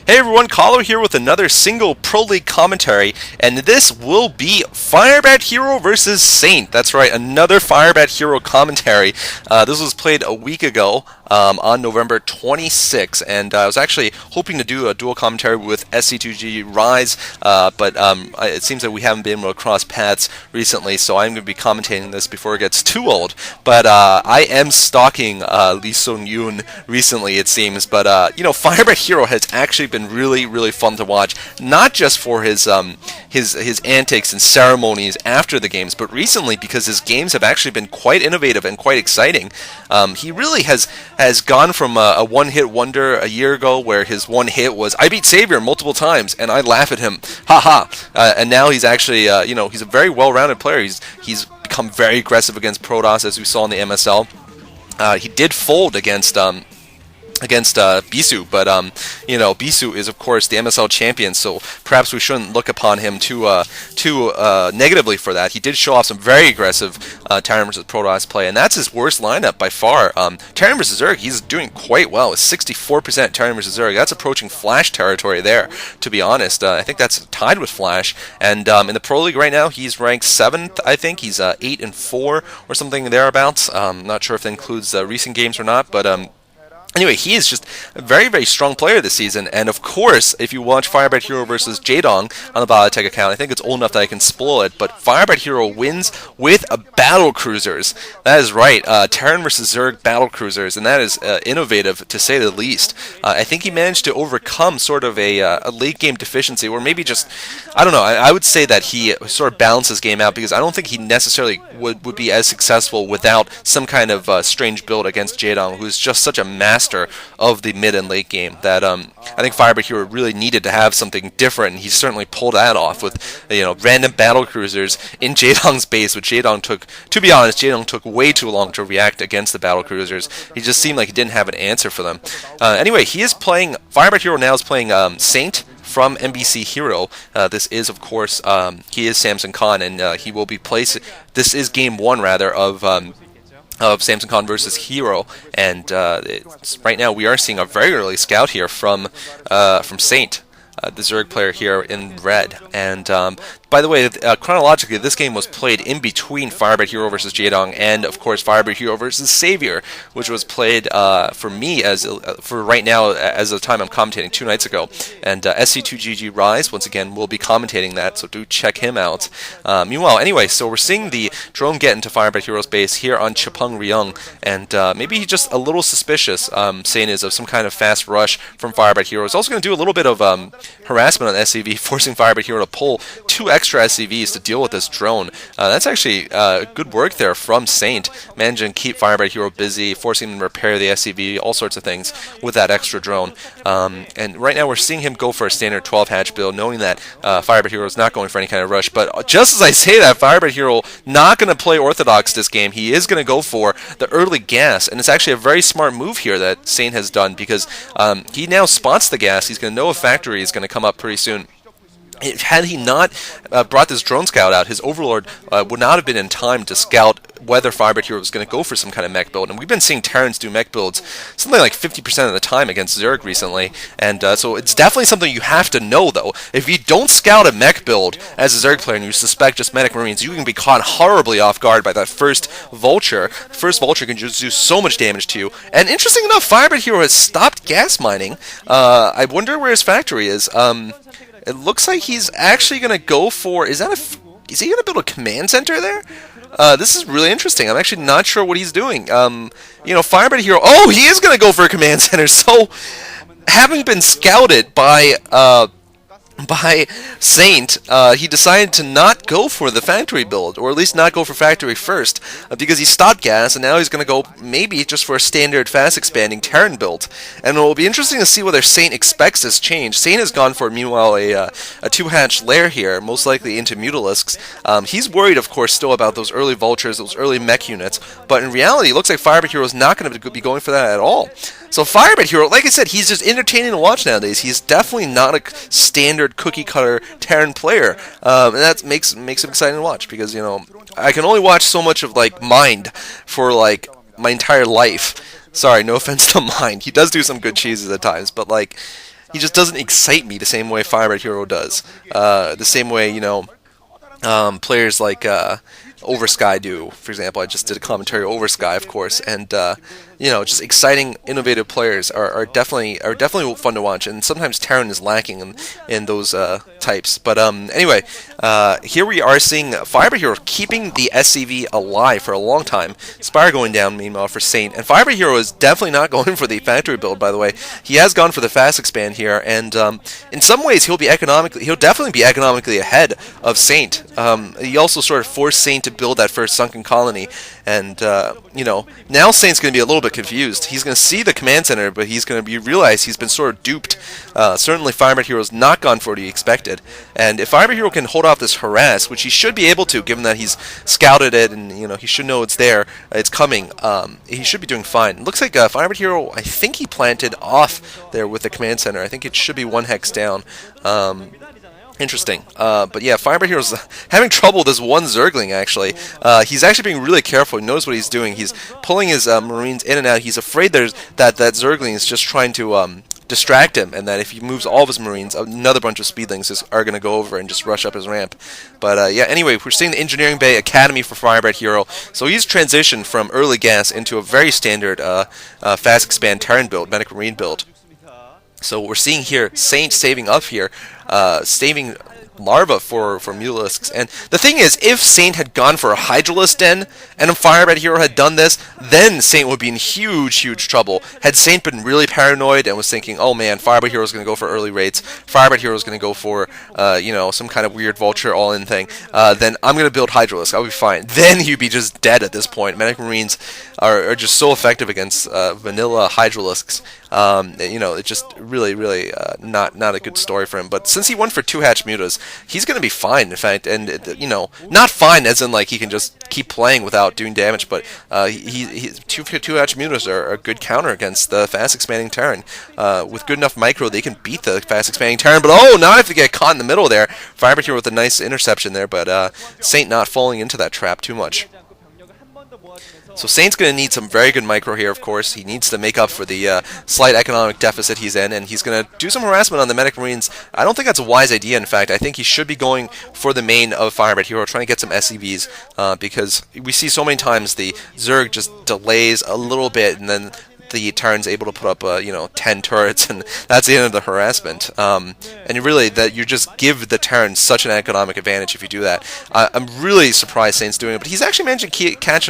Hey everyone, Kahlo here with another single Pro League commentary, and this will be Firebathero versus Saint. That's right, another Firebathero commentary. This was played a week ago on November 26th, and I was actually hoping to do a dual commentary with SC2G but it seems that we haven't been able to cross paths recently, so I'm going to be commentating this before it gets too old. But I am stalking Lee Sung-yoon recently, it seems, but Firebathero has actually been really fun to watch, not just for his antics and ceremonies after the games, but recently because his games have actually been quite innovative and quite exciting. He really has gone from a one-hit wonder a year ago where his one hit was I beat Savior multiple times and I laugh at him, haha, and now he's actually he's a very well-rounded player. He's become very aggressive against Protoss, as we saw in the MSL. He did fold against Bisu, but Bisu is of course the MSL champion, so perhaps we shouldn't look upon him too negatively for that. He did show off some very aggressive Terran versus Protoss play, and that's his worst lineup by far. Terran versus Zerg, he's doing quite well with 64% Terran versus Zerg. That's approaching Flash territory there, to be honest. I think that's tied with Flash, and in the Pro League right now, he's ranked 7th, I think. He's 8-4 or something thereabouts. Not sure if that includes recent games or not, but anyway, he is just a very strong player this season, and of course, if you watch Firebathero versus Jaedong on the Biotech account, I think it's old enough that I can spoil it, but Firebathero wins with a battle cruisers. That is right, Terran versus Zerg battle cruisers, and that is innovative to say the least. I think he managed to overcome sort of a late game deficiency, or maybe just, I don't know, I would say that he sort of balanced his game out, because I don't think he necessarily would be as successful without some kind of strange build against Jaedong, who's just such a master of the mid and late game that I think Firebathero really needed to have something different, and he certainly pulled that off with random battle cruisers in Jaedong's base, which to be honest, Jaedong took way too long to react against the battle cruisers. He just seemed like he didn't have an answer for them. Anyway, Firebathero now is playing Saint from MBC Hero. This is, of course, he is Samson Khan, and he will be placed. This is game one, rather, of Samson Khan versus Hero, and right now we are seeing a very early scout here from Saint, the Zerg player here in red. And by the way, chronologically, this game was played in between Firebathero versus Jaedong and, of course, Firebathero versus Savior, which was played for me for right now as the time I'm commentating 2 nights ago. And SC2GG Rise, once again, will be commentating that, so do check him out. Meanwhile, anyway, so we're seeing the drone get into Firebathero's base here on Chupung-Ryeong, and maybe he's just a little suspicious, saying is of some kind of fast rush from Firebathero. He's also going to do a little bit of harassment on SCV, forcing Firebathero to pull 2 extra SCVs to deal with this drone. That's actually good work there from Saint, managing to keep Firebathero busy, forcing him to repair the SCV, all sorts of things with that extra drone. And right now we're seeing him go for a standard 12 hatch build, knowing that Firebathero is not going for any kind of rush. But just as I say that, Firebathero not going to play Orthodox this game. He is going to go for the early gas, and it's actually a very smart move here that Saint has done, because he now spots the gas. He's going to know a factory is going to come up pretty soon. Had he not brought this drone scout out, his overlord would not have been in time to scout whether Firebathero was going to go for some kind of mech build. And we've been seeing Terrans do mech builds something like 50% of the time against Zerg recently. And so it's definitely something you have to know, though. If you don't scout a mech build as a Zerg player and you suspect just medic marines, you can be caught horribly off guard by that first vulture. The first vulture can just do so much damage to you. And interesting enough, Firebathero has stopped gas mining. I wonder where his factory is. It looks like he's actually going to go for... Is he going to build a command center there? This is really interesting. I'm actually not sure what he's doing. Firebathero... Oh, he is going to go for a command center. So, having been scouted by Saint, he decided to not go for the factory build, or at least not go for factory first, because he stopped gas, and now he's going to go maybe just for a standard fast expanding Terran build. And it will be interesting to see whether Saint expects this change. Saint has gone for, meanwhile, a 2-hatch lair here, most likely into Mutalisks. He's worried, of course, still about those early vultures, those early mech units, but in reality, it looks like Firebathero is not going to be going for that at all. So Firebathero, like I said, he's just entertaining to watch nowadays. He's definitely not a standard cookie-cutter Terran player, and that makes him exciting to watch, because, I can only watch so much of, Mind for, my entire life. Sorry, no offense to Mind. He does do some good cheeses at times, but, he just doesn't excite me the same way Firebathero does. The same way, players like Oversky do. For example, I just did a commentary over Sky, of course, and just exciting, innovative players are definitely fun to watch. And sometimes Terran is lacking in those types. But anyway, here we are seeing Firebathero keeping the SCV alive for a long time. Spire going down, meanwhile, for Saint, and Firebathero is definitely not going for the factory build. By the way, he has gone for the fast expand here, and in some ways he'll definitely be economically ahead of Saint. He also sort of forced Saint to build that first sunken colony, and now Saint's going to be a little bit confused. He's going to see the command center, but he's going to realize he's been sort of duped. Certainly Firebathero's not gone for what he expected, and if Firebathero can hold off this harass, which he should be able to, given that he's scouted it and he should know it's there, it's coming, he should be doing fine. It looks like Firebathero, I think he planted off there with the command center. I think it should be one hex down. Interesting. But yeah, Firebathero's having trouble with this one Zergling, actually. He's actually being really careful. He knows what he's doing. He's pulling his Marines in and out. He's afraid that Zergling is just trying to distract him, and that if he moves all of his Marines, another bunch of Speedlings are going to go over and just rush up his ramp. But yeah, anyway, we're seeing the Engineering Bay Academy for Firebathero. So he's transitioned from early gas into a very standard fast expand Terran build, Medic Marine build. So we're seeing here Saint saving up here, saving larva for Mutalisks. And the thing is, if Saint had gone for a Hydralisk Den and a Firebathero had done this, then Saint would be in huge trouble. Had Saint been really paranoid and was thinking, oh man, Firebathero's going to go for early rates, Firebathero's going to go for some kind of weird vulture all-in thing, then I'm going to build Hydralisk, I'll be fine. Then he'd be just dead at this point. Medic Marines are just so effective against vanilla Hydralisks. It's just really not a good story for him. But since he went for 2-hatch mutas, he's going to be fine, in fact, and not fine as in like he can just keep playing without doing damage, but two-hatch mutas are a good counter against the fast expanding Terran. With good enough micro, they can beat the fast expanding Terran. But now I have to get caught in the middle there. Firebathero with a nice interception there, but Saint not falling into that trap too much. So Saint's going to need some very good micro here, of course. He needs to make up for the slight economic deficit he's in, and he's going to do some harassment on the Medic Marines. I don't think that's a wise idea, in fact. I think he should be going for the main of Firebathero, trying to get some SCVs, because we see so many times the Zerg just delays a little bit, and then the Terran's able to put up 10 turrets, and that's the end of the harassment. And really, that you just give the Terran such an economic advantage if you do that. I'm really surprised Saint's doing it, but he's actually managed to catch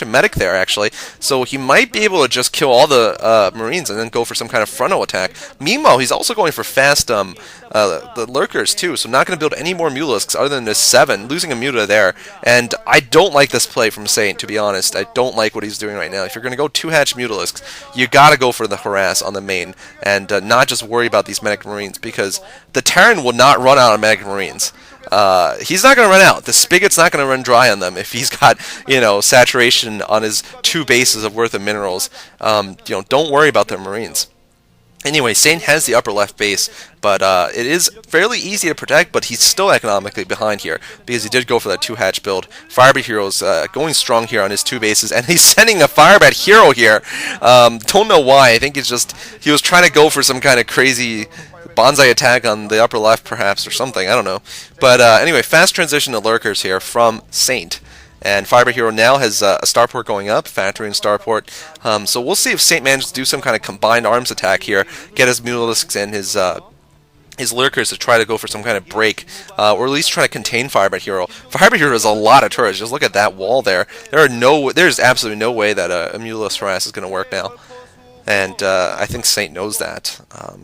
a medic there, actually, so he might be able to just kill all the Marines and then go for some kind of frontal attack. Meanwhile, he's also going for fast the lurkers too, so not going to build any more Mutalisks other than this 7, losing a Muta there. And I don't like this play from Saint, to be honest. I don't like what he's doing right now. If you're going to go 2-hatch Mutalisks, you got to go for the harass on the main, and not just worry about these Medic Marines, because the Terran will not run out of Medic Marines. He's not going to run out. The Spigot's not going to run dry on them if he's got, saturation on his 2 bases of worth of minerals. Don't worry about the Marines. Anyway, Saint has the upper left base, but it is fairly easy to protect, but he's still economically behind here, because he did go for that 2-hatch build. Firebathero's going strong here on his 2 bases, and he's sending a Firebathero here. Don't know why. I think he was trying to go for some kind of crazy bonsai attack on the upper left, perhaps, or something. I don't know. But anyway, fast transition to lurkers here from Saint. And Firebathero now has a starport going up, factory and starport. So we'll see if Saint manages to do some kind of combined arms attack here, get his Mutalisks and his lurkers to try to go for some kind of break, or at least try to contain Firebathero. Firebathero has a lot of turrets. Just look at that wall there. There's absolutely no way that a Mutalisk harass is going to work now. And I think Saint knows that,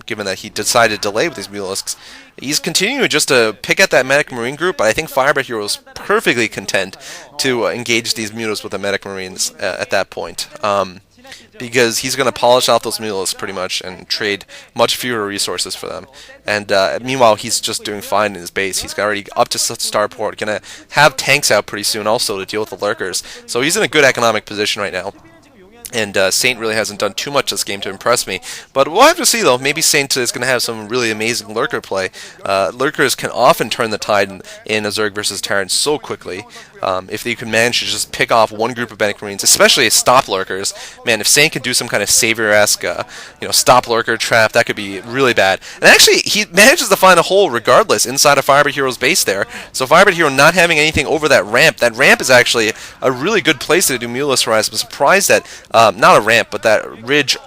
given that he decided to delay with these Mutalisks. He's continuing just to pick at that Medic Marine group, but I think Firebathero is perfectly content to engage these Mutas with the Medic Marines at that point. Because he's going to polish out those Mutalisks pretty much and trade much fewer resources for them. And meanwhile, he's just doing fine in his base. He's already up to starport, going to have tanks out pretty soon also to deal with the lurkers. So he's in a good economic position right now. And Saint really hasn't done too much this game to impress me. But we'll have to see, though. Maybe Saint is going to have some really amazing lurker play. Lurkers can often turn the tide in a Zerg versus Terran so quickly. If you can manage to just pick off one group of Bannock Marines, especially stop lurkers, man, if Saint can do some kind of savior-esque, stop lurker trap, that could be really bad. And actually, he manages to find a hole regardless inside of Firebathero's base there. So Firebathero not having anything over that ramp is actually a really good place to do Muleless Rise. I'm surprised that, not a ramp, but that ridge